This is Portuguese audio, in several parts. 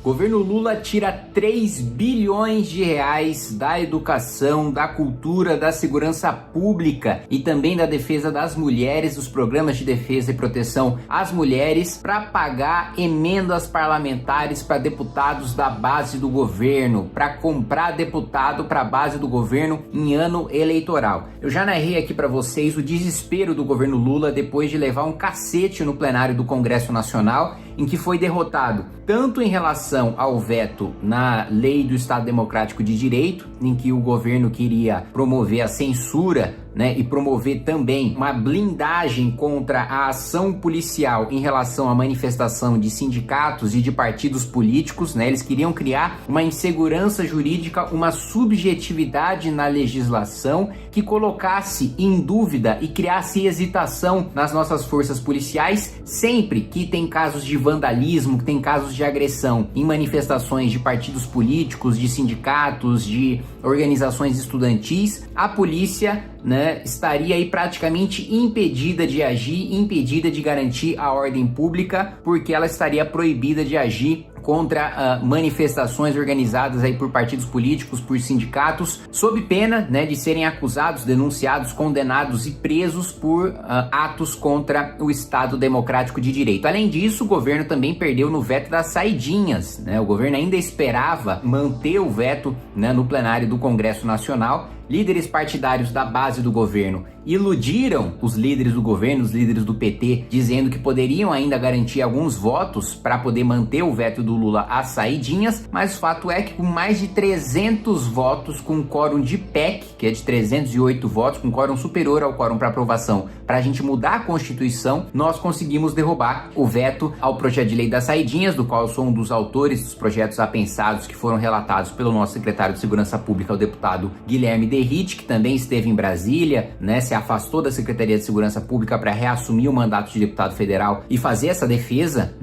Governo Lula tira 3 bilhões de reais da educação, da cultura, da segurança pública e também da defesa das mulheres, dos programas de defesa e proteção às mulheres, para pagar emendas parlamentares para deputados da base do governo, para comprar deputado para a base do governo em ano eleitoral. Eu já narrei aqui para vocês o desespero do governo Lula depois de levar um cacete no plenário do Congresso Nacional, em que foi derrotado tanto em relação ao veto na Lei do Estado Democrático de Direito, em que o governo queria promover a censura, e promover também uma blindagem contra a ação policial em relação à manifestação de sindicatos e de partidos políticos, Eles queriam criar uma insegurança jurídica, uma subjetividade na legislação que colocasse em dúvida e criasse hesitação nas nossas forças policiais sempre que tem casos de vandalismo, que tem casos de agressão em manifestações de partidos políticos, de sindicatos, de organizações estudantis. A polícia estaria aí praticamente impedida de agir, impedida de garantir a ordem pública, porque ela estaria proibida de agir contra manifestações organizadas aí por partidos políticos, por sindicatos, sob pena de serem acusados, denunciados, condenados e presos por atos contra o Estado Democrático de Direito. Além disso, o governo também perdeu no veto das saidinhas, O governo ainda esperava manter o veto no plenário do Congresso Nacional. Líderes partidários da base do governo iludiram os líderes do governo, os líderes do PT, dizendo que poderiam ainda garantir alguns votos para poder manter o veto do Lula às saidinhas, mas o fato é que com mais de 300 votos, com quórum de PEC, que é de 308 votos, com quórum superior ao quórum para aprovação, para a gente mudar a Constituição, nós conseguimos derrubar o veto ao projeto de lei das saidinhas, do qual eu sou um dos autores dos projetos apensados que foram relatados pelo nosso secretário de Segurança Pública, o deputado Guilherme Derrite, que também esteve em Brasília, se afastou da Secretaria de Segurança Pública para reassumir o mandato de deputado federal e fazer essa defesa,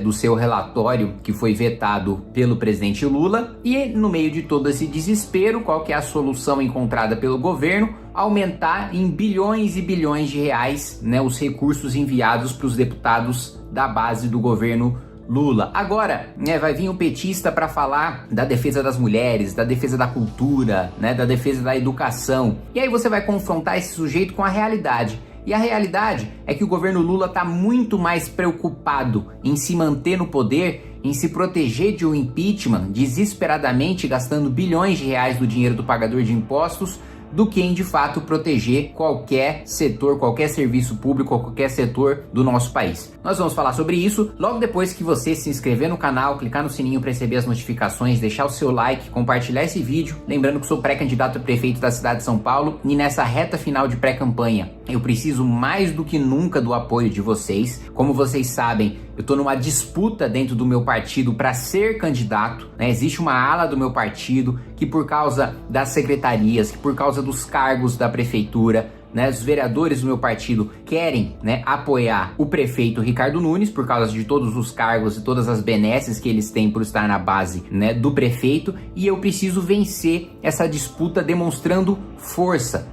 do seu relatório que foi vetado pelo presidente Lula. E no meio de todo esse desespero, qual que é a solução encontrada pelo governo? Aumentar em bilhões e bilhões de reais, os recursos enviados para os deputados da base do governo Lula. Agora, vai vir um petista para falar da defesa das mulheres, da defesa da cultura, da defesa da educação. E aí você vai confrontar esse sujeito com a realidade. E a realidade é que o governo Lula está muito mais preocupado em se manter no poder, em se proteger de um impeachment, desesperadamente gastando bilhões de reais do dinheiro do pagador de impostos, do que em de fato proteger qualquer setor, qualquer serviço público, qualquer setor do nosso país. Nós vamos falar sobre isso logo depois que você se inscrever no canal, clicar no sininho para receber as notificações, deixar o seu like, compartilhar esse vídeo. Lembrando que sou pré-candidato a prefeito da cidade de São Paulo e nessa reta final de pré-campanha eu preciso mais do que nunca do apoio de vocês. Como vocês sabem, eu estou numa disputa dentro do meu partido para ser candidato, Existe uma ala do meu partido que, por causa das secretarias, que por causa dos cargos da prefeitura, os vereadores do meu partido querem apoiar o prefeito Ricardo Nunes por causa de todos os cargos e todas as benesses que eles têm por estar na base do prefeito, e eu preciso vencer essa disputa demonstrando força,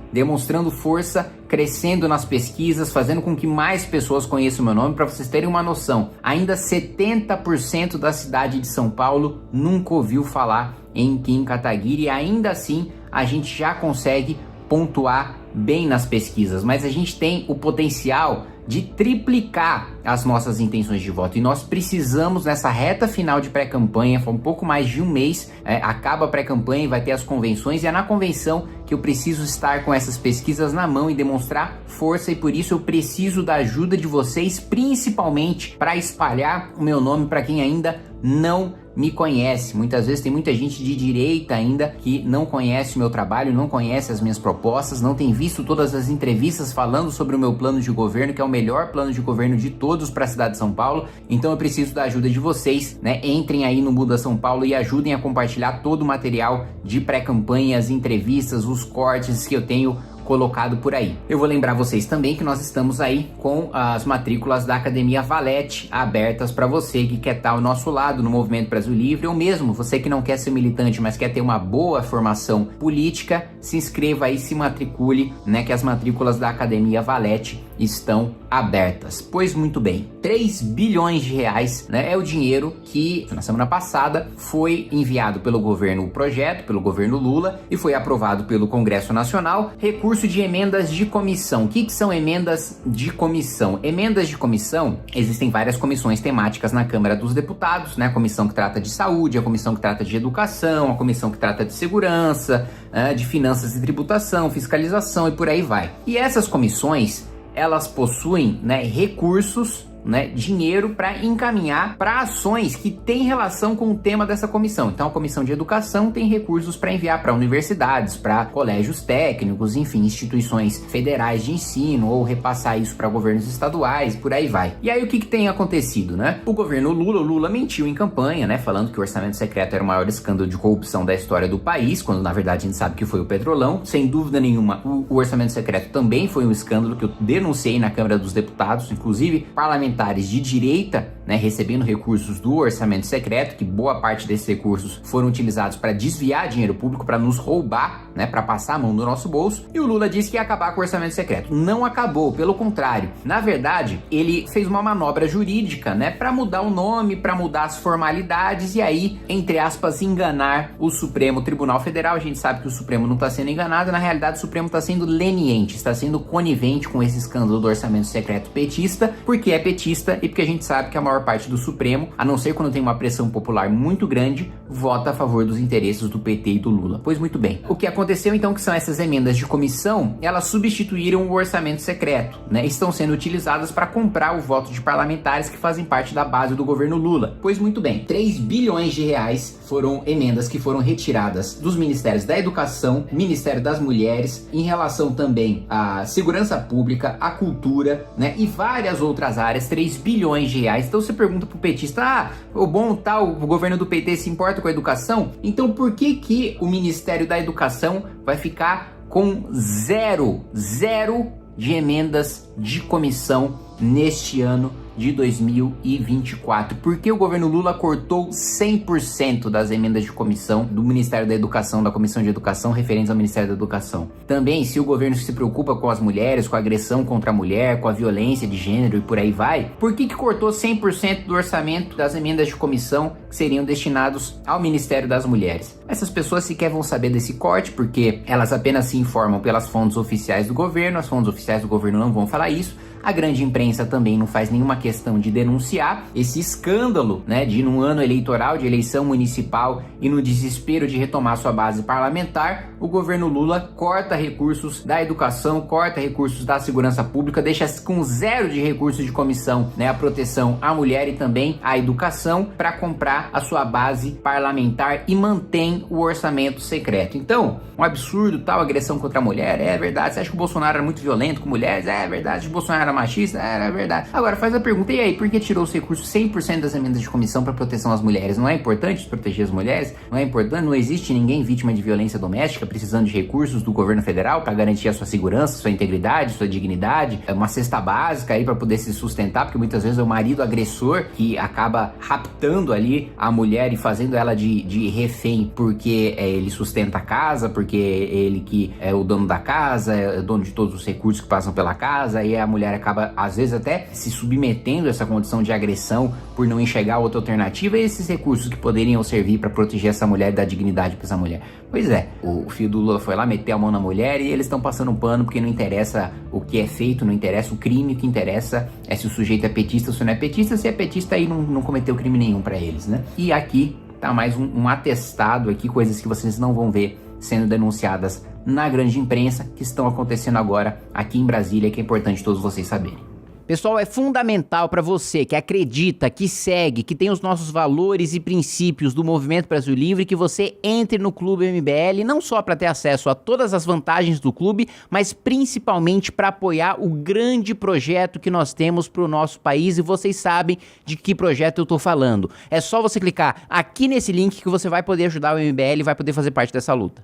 crescendo nas pesquisas, fazendo com que mais pessoas conheçam o meu nome. Para vocês terem uma noção, ainda 70% da cidade de São Paulo nunca ouviu falar em Kim Kataguiri, e ainda assim a gente já consegue pontuar bem nas pesquisas, mas a gente tem o potencial de triplicar as nossas intenções de voto, e nós precisamos, nessa reta final de pré-campanha, foi um pouco mais de um mês, acaba a pré-campanha e vai ter as convenções, e é na convenção que eu preciso estar com essas pesquisas na mão e demonstrar força, e por isso eu preciso da ajuda de vocês, principalmente para espalhar o meu nome para quem ainda não me conhece. Muitas vezes tem muita gente de direita ainda que não conhece o meu trabalho, não conhece as minhas propostas, não tem visto todas as entrevistas falando sobre o meu plano de governo, que é o melhor plano de governo de todos para a cidade de São Paulo. Então eu preciso da ajuda de vocês, Entrem aí no Muda São Paulo e ajudem a compartilhar todo o material de pré-campanha, as entrevistas, os cortes que eu tenho colocado por aí. Eu vou lembrar vocês também que nós estamos aí com as matrículas da Academia Valete abertas para você que quer estar ao nosso lado no Movimento Brasil Livre, ou mesmo você que não quer ser militante, mas quer ter uma boa formação política, se inscreva aí, se matricule, né, que as matrículas da Academia Valete estão abertas. Pois muito bem, 3 bilhões de reais, né, é o dinheiro que na semana passada foi enviado pelo governo, o projeto, pelo governo Lula, e foi aprovado pelo Congresso Nacional, recurso de emendas de comissão. O que são emendas de comissão? Emendas de comissão, existem várias comissões temáticas na Câmara dos Deputados, né, a comissão que trata de saúde, a comissão que trata de educação, a comissão que trata de segurança, de finanças e tributação, fiscalização e por aí vai. E essas comissões, elas possuem, né, recursos, né, dinheiro para encaminhar para ações que têm relação com o tema dessa comissão. Então a comissão de educação tem recursos para enviar para universidades, para colégios técnicos, enfim, instituições federais de ensino, ou repassar isso para governos estaduais, por aí vai. E aí o que tem acontecido, né? O governo Lula mentiu em campanha, né, falando que o orçamento secreto era o maior escândalo de corrupção da história do país, quando na verdade a gente sabe que foi o Petrolão. Sem dúvida nenhuma, o orçamento secreto também foi um escândalo que eu denunciei na Câmara dos Deputados, inclusive parlamentares de direita, né, recebendo recursos do orçamento secreto, que boa parte desses recursos foram utilizados para desviar dinheiro público, para nos roubar, né, para passar a mão no nosso bolso. E o Lula disse que ia acabar com o orçamento secreto. Não acabou, pelo contrário. Na verdade, ele fez uma manobra jurídica, né, para mudar o nome, para mudar as formalidades e aí, entre aspas, enganar o Supremo Tribunal Federal. A gente sabe que o Supremo não está sendo enganado, na realidade o Supremo está sendo leniente, está sendo conivente com esse escândalo do orçamento secreto petista, porque é petista e porque a gente sabe que a maior parte do Supremo, a não ser quando tem uma pressão popular muito grande, vota a favor dos interesses do PT e do Lula. Pois muito bem. O que aconteceu então que são essas emendas de comissão, elas substituíram o orçamento secreto, né? Estão sendo utilizadas para comprar o voto de parlamentares que fazem parte da base do governo Lula. Pois muito bem, 3 bilhões de reais foram emendas que foram retiradas dos ministérios da Educação, Ministério das Mulheres, em relação também à segurança pública, à cultura, né? E várias outras áreas, 3 bilhões de reais. Então você pergunta pro petista, o bom tal, o governo do PT se importa com a educação? Então por que o Ministério da Educação vai ficar com zero de emendas de comissão neste ano de 2024? Porque o governo Lula cortou 100% das emendas de comissão do Ministério da Educação, da Comissão de Educação referentes ao Ministério da Educação. Também, se o governo se preocupa com as mulheres, com a agressão contra a mulher, com a violência de gênero e por aí vai, por que cortou 100% do orçamento das emendas de comissão que seriam destinados ao Ministério das Mulheres? Essas pessoas sequer vão saber desse corte, porque elas apenas se informam pelas fontes oficiais do governo, as fontes oficiais do governo não vão falar isso. A grande imprensa também não faz nenhuma questão de denunciar esse escândalo, né, de num ano eleitoral, de eleição municipal e no desespero de retomar sua base parlamentar, o governo Lula corta recursos da educação, corta recursos da segurança pública, deixa com zero de recursos de comissão, né, a proteção à mulher e também à educação para comprar a sua base parlamentar e mantém o orçamento secreto. Então, um absurdo tal agressão contra a mulher, é verdade. Você acha que o Bolsonaro era muito violento com mulheres? É verdade. O Bolsonaro era machista? Era verdade. Agora faz a pergunta, e aí, por que tirou os recursos 100% das emendas de comissão para proteção às mulheres? Não é importante proteger as mulheres? Não é importante? Não existe ninguém vítima de violência doméstica precisando de recursos do governo federal para garantir a sua segurança, sua integridade, sua dignidade? É uma cesta básica aí para poder se sustentar, porque muitas vezes é o marido agressor que acaba raptando ali a mulher e fazendo ela de refém, porque ele sustenta a casa, porque ele que é o dono da casa, é o dono de todos os recursos que passam pela casa, e a mulher acaba, às vezes, até se submetendo a essa condição de agressão por não enxergar outra alternativa, e esses recursos que poderiam servir para proteger essa mulher e dar dignidade para essa mulher. Pois é, o filho do Lula foi lá, meteu a mão na mulher e eles estão passando um pano porque não interessa o que é feito, não interessa o crime, o que interessa é se o sujeito é petista ou se não é petista. Se é petista, aí não cometeu crime nenhum para eles, né? E aqui tá mais um atestado aqui, coisas que vocês não vão ver sendo denunciadas na grande imprensa, que estão acontecendo agora aqui em Brasília, que é importante todos vocês saberem. Pessoal, é fundamental para você que acredita, que segue, que tem os nossos valores e princípios do Movimento Brasil Livre, que você entre no Clube MBL, não só para ter acesso a todas as vantagens do clube, mas principalmente para apoiar o grande projeto que nós temos para o nosso país, e vocês sabem de que projeto eu tô falando. É só você clicar aqui nesse link que você vai poder ajudar o MBL e vai poder fazer parte dessa luta.